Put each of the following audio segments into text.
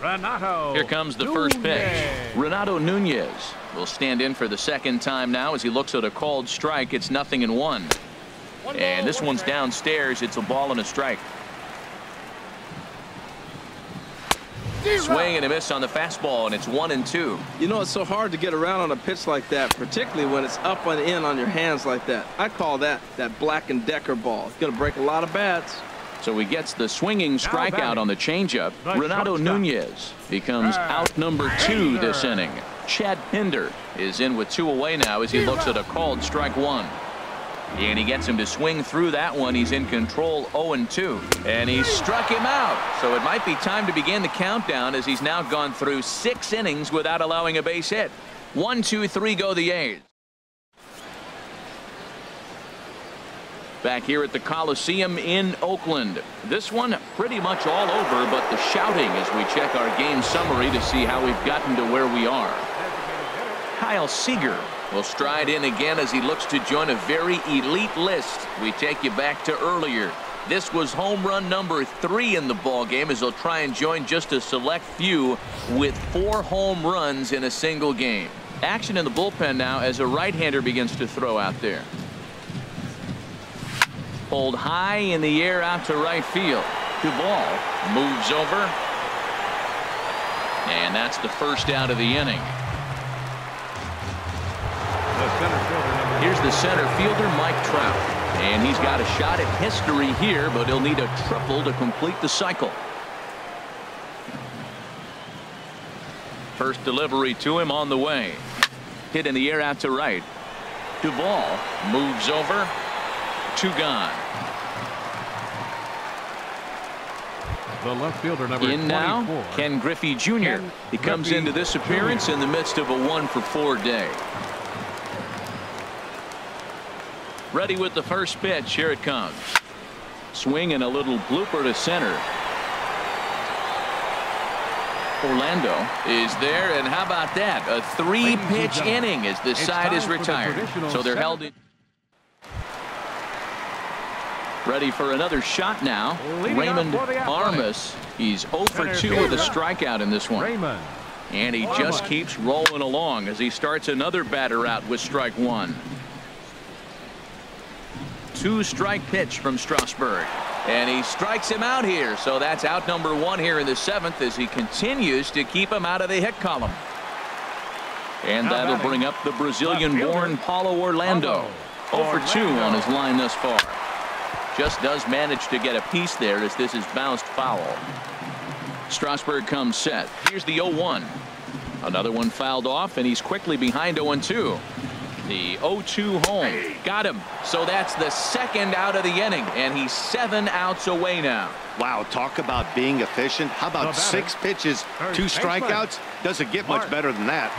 Renato. Here comes the first pitch. Renato Nunez will stand in for the second time now as he looks at a called strike. It's 0-1. And this one's downstairs. It's a ball and a strike. Swing and a miss on the fastball, and it's 1-2. You know, it's so hard to get around on a pitch like that, particularly when it's up and in on your hands like that. I call that Black & Decker ball. It's going to break a lot of bats. So he gets the swinging strikeout on the changeup. Renato Nunez becomes out number 2 this inning. Chad Pinder is in with 2 away now as he looks at a called strike 1. And he gets him to swing through that one. He's in control, 0-2. And he struck him out. So it might be time to begin the countdown as he's now gone through 6 innings without allowing a base hit. 1, 2, 3 go the A's. Back here at the Coliseum in Oakland. This one pretty much all over, but the shouting as we check our game summary to see how we've gotten to where we are. Kyle Seager will stride in again as he looks to join a very elite list. We take you back to earlier. This was home run number 3 in the ball game as he'll try and join just a select few with 4 home runs in a single game. Action in the bullpen now as a right-hander begins to throw out there. Pulled high in the air out to right field. Duvall moves over. And that's the first out of the inning. Here's the center fielder, Mike Trout. And he's got a shot at history here, but he'll need a triple to complete the cycle. First delivery to him on the way. Hit in the air out to right. Duvall moves over. 2 gone. The left fielder, number in 24. Now, Ken Griffey Jr. He comes into this appearance in the midst of a 1-for-4 day. Ready with the first pitch. Here it comes. Swing and a little blooper to center. Orlando is there, and how about that? A 3-pitch inning as this side is retired. So they're held in. Ready for another shot now. Raymond Armas. He's 0-for-2 with a strikeout in this one. And he just keeps rolling along as he starts another batter out with strike 1. 2-strike pitch from Strasburg. And he strikes him out here. So that's out number 1 here in the 7th as he continues to keep him out of the hit column. And that'll bring up the Brazilian-born Paulo Orlando. 0-for-2 on his line thus far. Just does manage to get a piece there as this is bounced foul. Strasburg comes set. Here's the 0-1. Another one fouled off, and he's quickly behind 0-2. The 0-2 home. Got him. So that's the second out of the inning, and he's 7 outs away now. Wow, talk about being efficient. How about 6 pitches, 2 strikeouts? Doesn't get much better than that.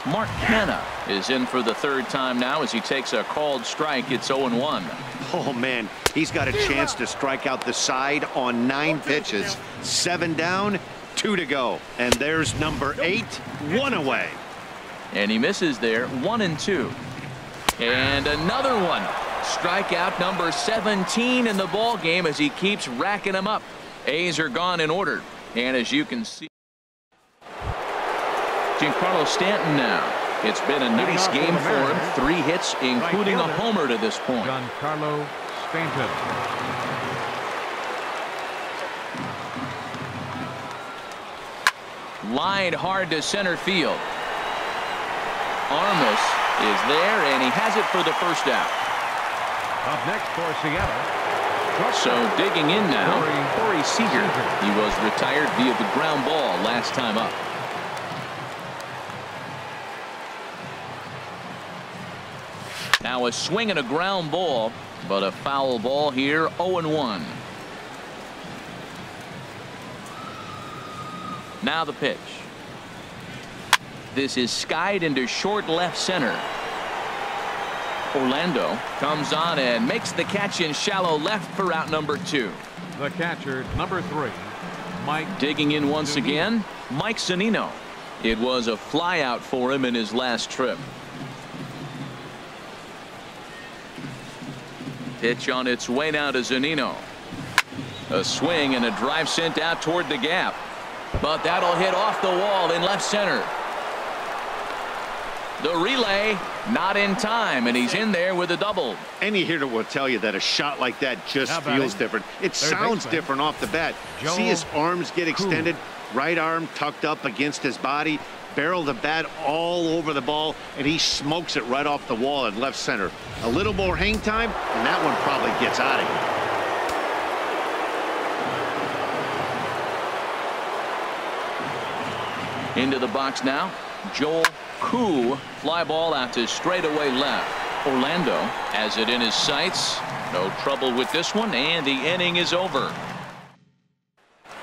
Mark Canha is in for the 3rd time now as he takes a called strike. It's 0-1. Oh, man, he's got a chance to strike out the side on 9 pitches. 7 down, 2 to go. And there's number 8, 1 away. And he misses there, 1-2. And another one. Strikeout number 17 in the ball game as he keeps racking them up. A's are gone in order. And as you can see, Giancarlo Stanton now. It's been a nice game for him. 3 hits, including a homer to this point. Giancarlo Stanton. Lined hard to center field. Armas is there, and he has it for the first out. Up next for Seattle. So digging in now, Corey Seager. He was retired via the ground ball last time up. Now a swing and a ground ball, but a foul ball here, 0-1. Now the pitch. This is skied into short left center. Orlando comes on and makes the catch in shallow left for out number 2. The catcher, number 3, Mike. Digging in once again, Mike Zunino. It was a fly out for him in his last trip. Pitch on its way now to Zunino. A swing and a drive sent out toward the gap. But that'll hit off the wall in left center. The relay not in time, and he's in there with a double. Any hitter will tell you that a shot like that just feels different. It sounds different off the bat. See his arms get extended, right arm tucked up against his body, barrel the bat all over the ball, and he smokes it right off the wall in left center. A little more hang time, and that one probably gets out of here. Into the box now, Joel Koo. Fly ball out to straightaway left. Orlando has it in his sights. No trouble with this one, and the inning is over.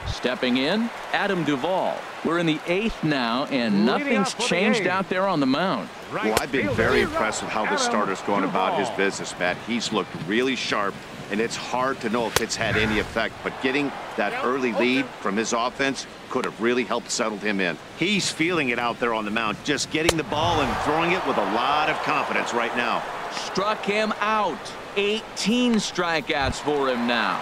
Stepping in, Adam Duvall. We're in the 8th now, and nothing's changed out there on the mound. Well, I've been very impressed with how the starter's going about his business, Matt. He's looked really sharp, and it's hard to know if it's had any effect, but getting that early lead from his offense could have really helped settle him in. He's feeling it out there on the mound, just getting the ball and throwing it with a lot of confidence right now. Struck him out. 18 strikeouts for him now.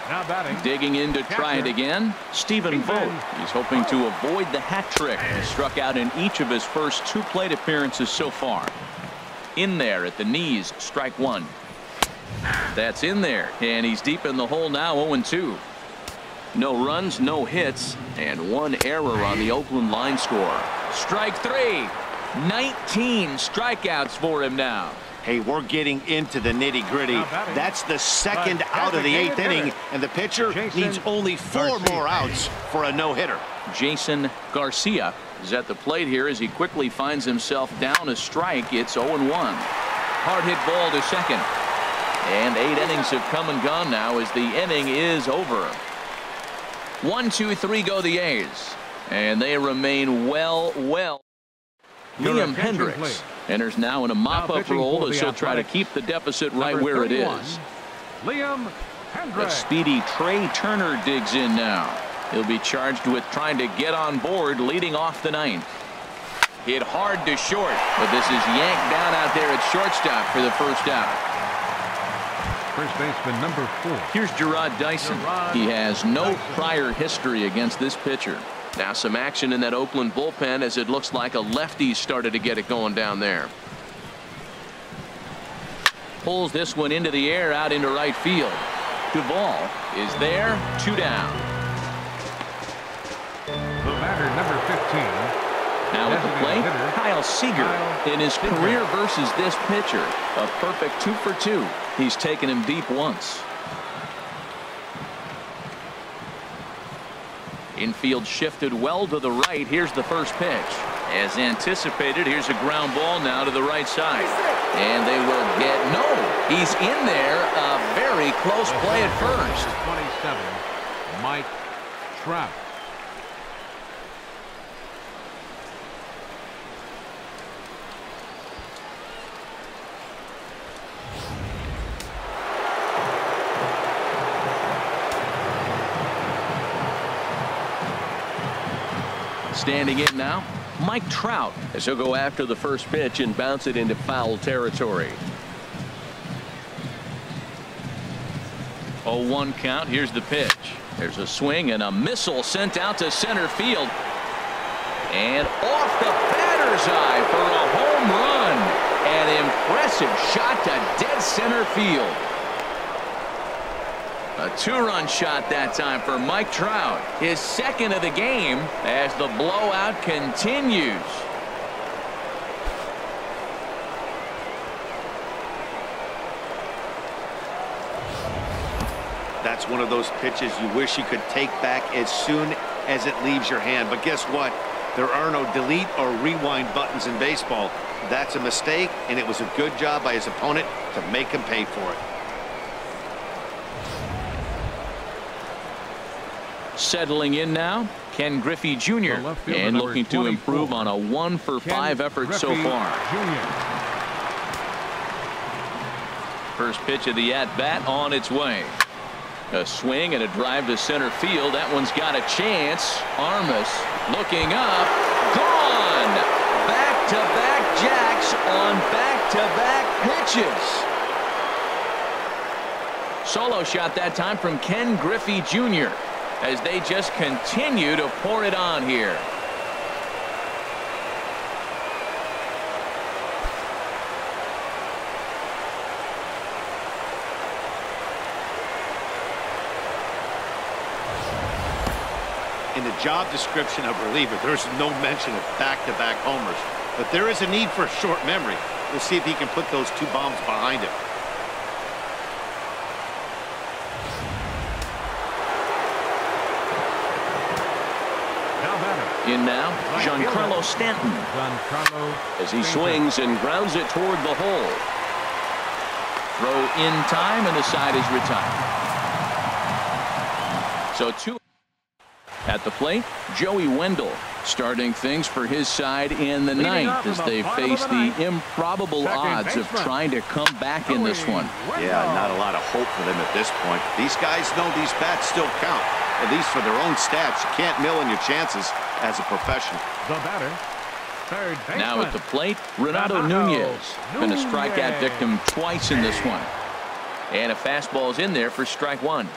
Now batting. Digging in to try it again, Stephen Vogt. He's hoping to avoid the hat trick. He struck out in each of his first 2 plate appearances so far. In there at the knees, strike 1. That's in there, and he's deep in the hole now, 0-2. No runs, no hits, and 1 error on the Oakland line score. Strike 3. 19 strikeouts for him now. Hey, we're getting into the nitty-gritty. That's the second out of the 8th inning, and the pitcher needs only 4 more outs for a no-hitter. Jason Garcia is at the plate here as he quickly finds himself down a strike. It's 0-1. Hard hit ball to second. And 8 innings have come and gone now as the inning is over. 1, 2, 3 go the A's. And they remain well. Liam Hendricks enters now in a mop-up role as he'll try to keep the deficit right where it is. Liam Hendricks. The speedy Trey Turner digs in now. He'll be charged with trying to get on board leading off the 9th. Hit hard to short, but this is yanked down out there at shortstop for the first out. First baseman number 4. Here's Gerard Dyson. He has no prior history against this pitcher. Now some action in that Oakland bullpen as it looks like a lefty started to get it going down there. Pulls this one into the air out into right field. Duvall is there, 2 down. The batter number 15. Now at the plate, Kyle Seager. In his career versus this pitcher, a perfect 2 for 2. He's taken him deep once. Infield shifted well to the right. Here's the first pitch. As anticipated, here's a ground ball now to the right side. And they will get no. He's in there. A very close play at first. 27, Mike Trout. Standing in now, Mike Trout, as he'll go after the first pitch and bounce it into foul territory. 0-1 count. Here's the pitch. There's a swing and a missile sent out to center field. And off the batter's eye for a home run. An impressive shot to dead center field. A 2-run shot that time for Mike Trout. His second of the game as the blowout continues. That's one of those pitches you wish you could take back as soon as it leaves your hand. But guess what? There are no delete or rewind buttons in baseball. That's a mistake, and it was a good job by his opponent to make him pay for it. Settling in now, Ken Griffey Jr. and looking to improve on a 1 for 5 effort so far. First pitch of the at-bat on its way. A swing and a drive to center field. That one's got a chance. Armas looking up. Gone! Back-to-back jacks on back-to-back pitches. Solo shot that time from Ken Griffey Jr. as they just continue to pour it on here. In the job description of reliever, there's no mention of back-to-back homers. But there is a need for a short memory. We'll see if he can put those 2 bombs behind him. In now, Giancarlo Stanton. As he swings and grounds it toward the hole. Throw in time, and the side is retired. So 2 at the plate. Joey Wendell starting things for his side in the 9th as they face the improbable odds of trying to come back in this one. Yeah, not a lot of hope for them at this point. These guys know these bats still count, at least for their own stats. You can't mill in your chances as a professional. The batter, third baseman. Now at the plate, Renato Nunez. Been a strikeout victim twice in this one. And a fastball's in there for strike 1.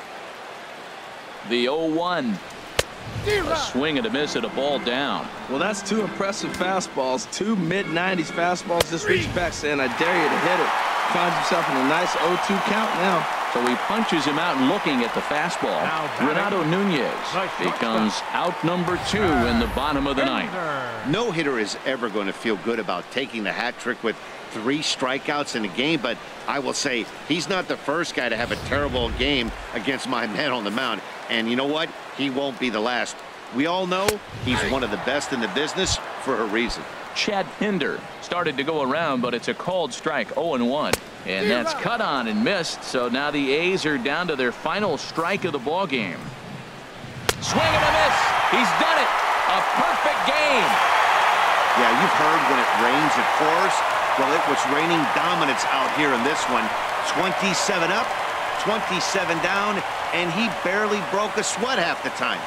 The 0-1. A swing and a miss at a ball down. Well, that's 2 impressive fastballs. 2 mid-90s fastballs. Just reached back saying, I dare you to hit it. Finds himself in a nice 0-2 count now. So he punches him out looking at the fastball. Renato Nunez becomes out number 2 in the bottom of the 9th. No hitter is ever going to feel good about taking the hat trick with 3 strikeouts in a game, but I will say he's not the first guy to have a terrible game against my man on the mound. And you know what? He won't be the last. We all know he's one of the best in the business for a reason. Chad Pinder started to go around, but it's a called strike, 0-1. And that's cut on and missed, so now the A's are down to their final strike of the ball game. Swing and a miss. He's done it. A perfect game. Yeah, you've heard when it rains, it pours. Well, it was raining dominance out here in this one. 27 up, 27 down, and he barely broke a sweat half the time.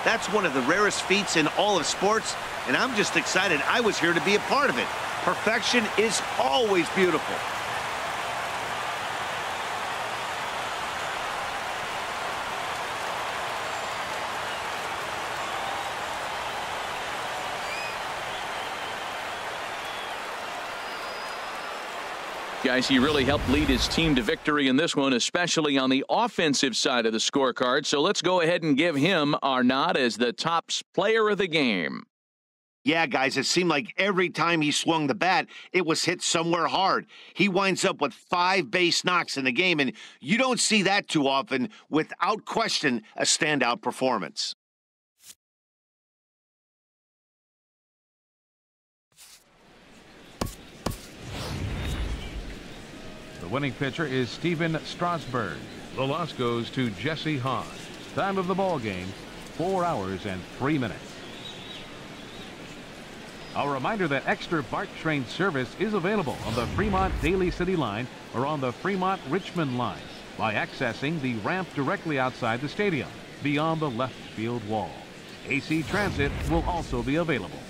That's one of the rarest feats in all of sports, and I'm just excited I was here to be a part of it. Perfection is always beautiful. Guys, he really helped lead his team to victory in this one, especially on the offensive side of the scorecard. So let's go ahead and give him our nod as the top player of the game. Yeah, guys, it seemed like every time he swung the bat, it was hit somewhere hard. He winds up with 5 base knocks in the game, and you don't see that too often. Without question, a standout performance. The winning pitcher is Steven Strasburg. The loss goes to Jesse Hahn. Time of the ball game, 4 hours and 3 minutes. A reminder that extra BART train service is available on the Fremont Daly City line or on the Fremont Richmond line by accessing the ramp directly outside the stadium beyond the left field wall. AC Transit will also be available.